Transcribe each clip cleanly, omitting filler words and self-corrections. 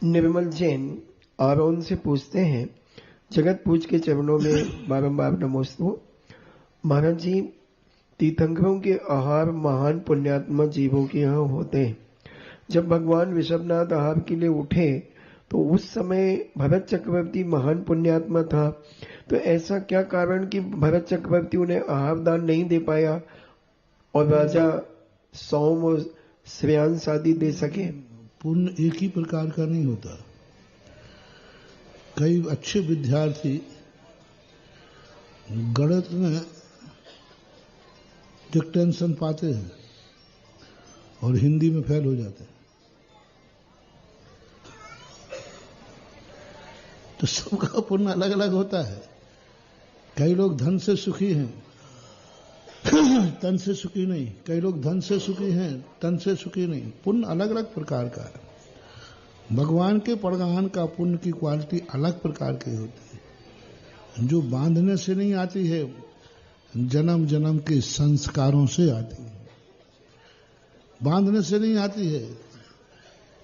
निर्मल जैन और उनसे पूछते हैं, जगत पूज के चरणों में बारंबार नमोस्तु। महाराज जी, तीर्थंकरों के आहार महान पुण्यात्मा जीवों के यहाँ होते हैं। जब भगवान ऋषभनाथ आहार के लिए उठे तो उस समय भरत चक्रवर्ती महान पुण्यात्मा था, तो ऐसा क्या कारण कि भरत चक्रवर्ती उन्हें आहार दान नहीं दे पाया और राजा सौम और श्रेयांश आदि दे सके? पुण्य एक ही प्रकार का नहीं होता। कई अच्छे विद्यार्थी गणित में टेंशन पाते हैं और हिंदी में फेल हो जाते हैं। तो सबका पुण्य अलग अलग होता है। कई लोग धन से सुखी हैं, तन से सुखी नहीं। कई लोग धन से सुखी हैं, तन से सुखी नहीं। पुण्य अलग अलग प्रकार का है। भगवान के परगान का पुण्य की क्वालिटी अलग प्रकार की होती है, जो बांधने से नहीं आती है, जन्म जन्म के संस्कारों से आती है। बांधने से नहीं आती है,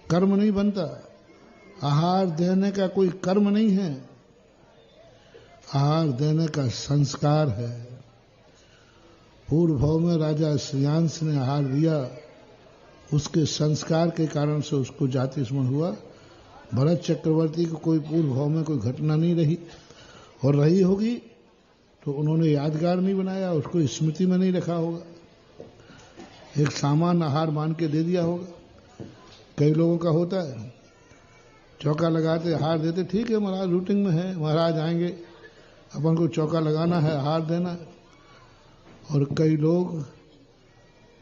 कर्म नहीं बनता। आहार देने का कोई कर्म नहीं है, आहार देने का संस्कार है। पूर्व भाव में राजा श्रेयांश ने आहार दिया, उसके संस्कार के कारण से उसको जाति स्मरण हुआ। भरत चक्रवर्ती को कोई पूर्व भाव में कोई घटना नहीं रही, और रही होगी तो उन्होंने यादगार नहीं बनाया, उसको स्मृति में नहीं रखा होगा, एक सामान्य आहार मान के दे दिया होगा। कई लोगों का होता है, चौका लगाते आहार देते, ठीक है महाराज रूटिंग में है, महाराज आएंगे, अपन को चौका लगाना है, आहार देना है। और कई लोग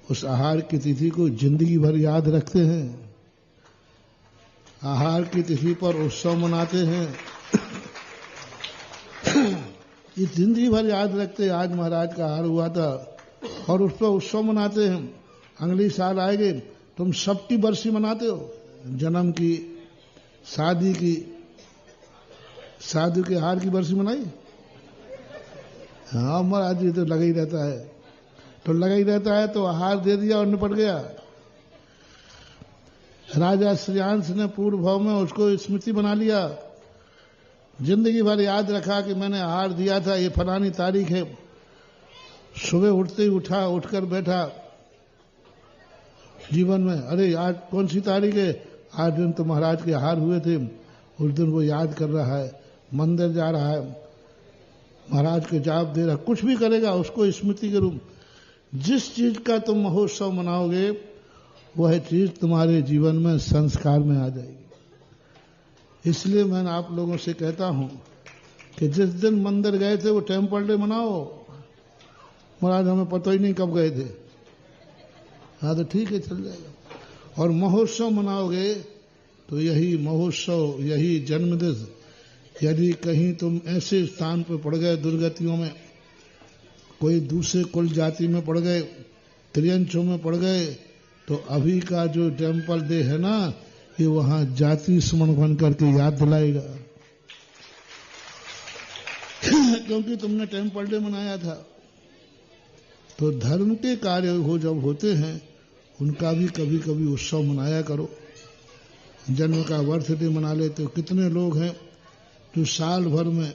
उस आहार की तिथि को जिंदगी भर याद रखते हैं, आहार की तिथि पर उत्सव मनाते हैं। ये जिंदगी भर याद रखते, आज महाराज का आहार हुआ था, और उस पर उत्सव मनाते हैं। अगले साल आएंगे, तुम सबकी बरसी मनाते हो, जन्म की, शादी की, शादी के आहार की बरसी मनाई? हाँ महाराज जी, तो लगा ही रहता है, तो लगा ही रहता है, तो आहार दे दिया और निपट गया। राजा श्रेयांश ने पूर्व भाव में उसको स्मृति बना लिया, जिंदगी भर याद रखा कि मैंने आहार दिया था, ये फलानी तारीख है। सुबह उठते ही उठा, उठकर बैठा जीवन में, अरे आज कौन सी तारीख है? आज दिन तो महाराज के आहार हुए थे। उस दिन वो याद कर रहा है, मंदिर जा रहा है, महाराज के जाप दे रहा, कुछ भी करेगा उसको स्मृति के रूप। जिस चीज का तुम महोत्सव मनाओगे वह चीज तुम्हारे जीवन में संस्कार में आ जाएगी। इसलिए मैं आप लोगों से कहता हूं कि जिस दिन मंदिर गए थे वो टेम्पल डे मनाओ। महाराज हमें पता ही नहीं कब गए थे, हाँ तो ठीक है चल जाएगा। और महोत्सव मनाओगे तो यही महोत्सव, यही जन्मदिन, यदि कहीं तुम ऐसे स्थान पर पड़ गए, दुर्गतियों में, कोई दूसरे कुल जाति में पड़ गए, त्रियंचों में पड़ गए, तो अभी का जो टेम्पल डे है ना, ये वहां जाति स्मरण बन करके याद दिलाएगा। क्योंकि तुमने टेम्पल डे मनाया था। तो धर्म के कार्य हो जब होते हैं, उनका भी कभी कभी उत्सव मनाया करो। जन्म का बर्थडे मना लेते हो। कितने लोग हैं जो साल भर में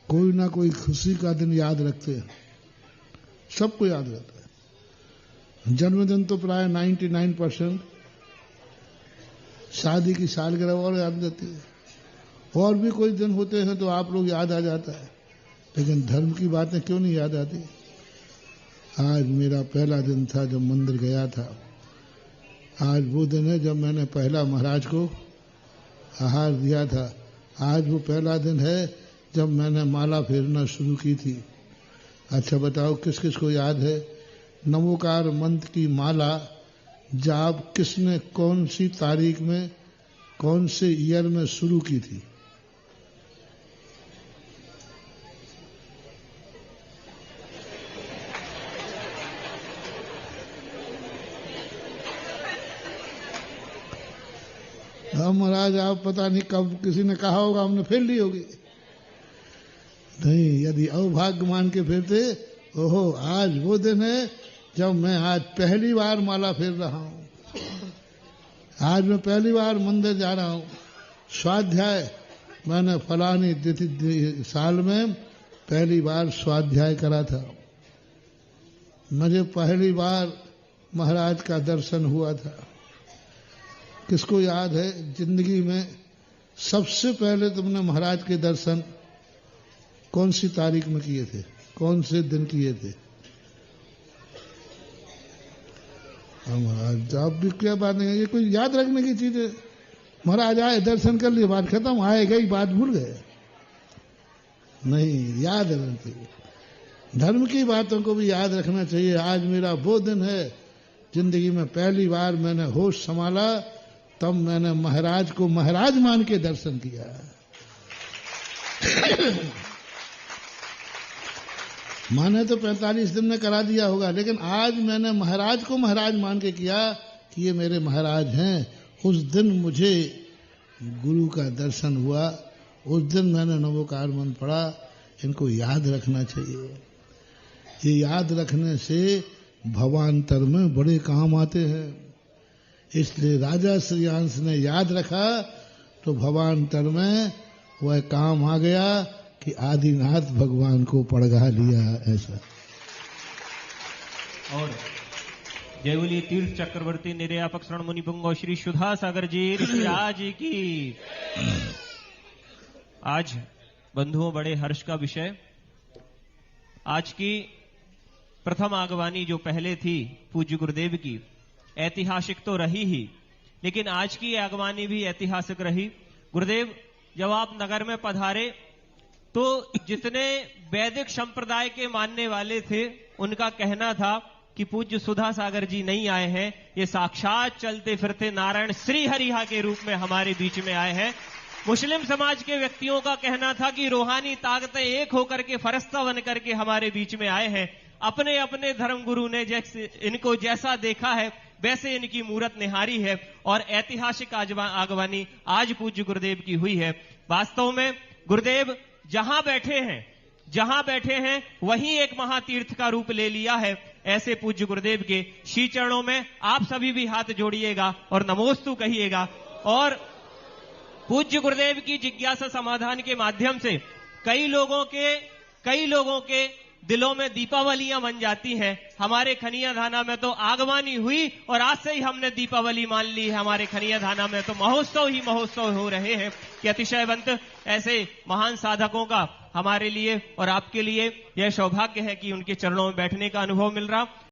कोई ना कोई खुशी का दिन याद रखते हैं, सबको याद रहता है। जन्मदिन तो प्राय 99%, शादी की सालगिरह और याद रहती है। और भी कोई दिन होते हैं तो आप लोग याद आ जाता है, लेकिन धर्म की बातें क्यों नहीं याद आती? आज मेरा पहला दिन था जब मंदिर गया था। आज वो दिन है जब मैंने पहला महाराज को आहार दिया था। आज वो पहला दिन है जब मैंने माला फेरना शुरू की थी। अच्छा बताओ किस किस को याद है नमोकार मंत्र की माला जाप किसने कौन सी तारीख में, कौन से ईयर में शुरू की थी? हाँ महाराज, आप पता नहीं कब किसी ने कहा होगा, हमने फेर ली होगी। नहीं, यदि अभाग्य मान के फेरते, ओहो आज वो दिन है जब मैं आज पहली बार माला फेर रहा हूं, आज मैं पहली बार मंदिर जा रहा हूं, स्वाध्याय मैंने फलानी तिथि साल में पहली बार स्वाध्याय करा था। मुझे पहली बार महाराज का दर्शन हुआ था। किसको याद है जिंदगी में सबसे पहले तुमने महाराज के दर्शन कौन सी तारीख में किए थे, कौन से दिन किए थे? महाराज आप भी क्या बात नहीं है, ये कोई याद रखने की चीज है। महाराज आए, दर्शन कर लिए, बात खत्म, आए गई, बात भूल गए। नहीं, याद रखना चाहिए। धर्म की बातों को भी याद रखना चाहिए। आज मेरा वो दिन है, जिंदगी में पहली बार मैंने होश संभाला, तब मैंने महाराज को महाराज मान के दर्शन किया। माने तो 45 दिन में करा दिया होगा, लेकिन आज मैंने महाराज को महाराज मान के किया कि ये मेरे महाराज हैं। उस दिन मुझे गुरु का दर्शन हुआ, उस दिन मैंने नमोकार मंत्र पढ़ा। इनको याद रखना चाहिए। ये याद रखने से भवांतर में बड़े काम आते हैं। इसलिए राजा श्रीयांश ने याद रखा तो भवांतर में वह काम आ गया कि आदिनाथ भगवान को पड़गा लिया। ऐसा। और जय बोलिए तीर्थ चक्रवर्ती निर्यापक शरण मुनि पुंगव श्री सुधा सागर जी ऋषिराज की। आज बंधुओं बड़े हर्ष का विषय, आज की प्रथम आगवानी जो पहले थी पूज्य गुरुदेव की, ऐतिहासिक तो रही ही, लेकिन आज की आगवानी भी ऐतिहासिक रही। गुरुदेव जब आप नगर में पधारे तो जितने वैदिक संप्रदाय के मानने वाले थे उनका कहना था कि पूज्य सुधा सागर जी नहीं आए हैं, ये साक्षात चलते फिरते नारायण श्री हरिहा के रूप में हमारे बीच में आए हैं। मुस्लिम समाज के व्यक्तियों का कहना था कि रूहानी ताकतें एक होकर के फरिश्ता बन करके हमारे बीच में आए हैं। अपने अपने धर्म गुरु ने जैसे इनको जैसा देखा है वैसे इनकी मूरत निहारी है और ऐतिहासिक आगवानी आज पूज्य गुरुदेव की हुई है। वास्तव में गुरुदेव जहां बैठे हैं वहीं एक महातीर्थ का रूप ले लिया है। ऐसे पूज्य गुरुदेव के श्री चरणों में आप सभी भी हाथ जोड़िएगा और नमोस्तु कहिएगा। और पूज्य गुरुदेव की जिज्ञासा समाधान के माध्यम से कई लोगों के दिलों में दीपावलियां बन जाती हैं। हमारे खनिया धाना में तो आगवानी हुई और आज से ही हमने दीपावली मान ली है। हमारे खनिया धाना में तो महोत्सव ही महोत्सव हो रहे हैं कि अतिशयवंत ऐसे महान साधकों का हमारे लिए और आपके लिए यह सौभाग्य है कि उनके चरणों में बैठने का अनुभव मिल रहा।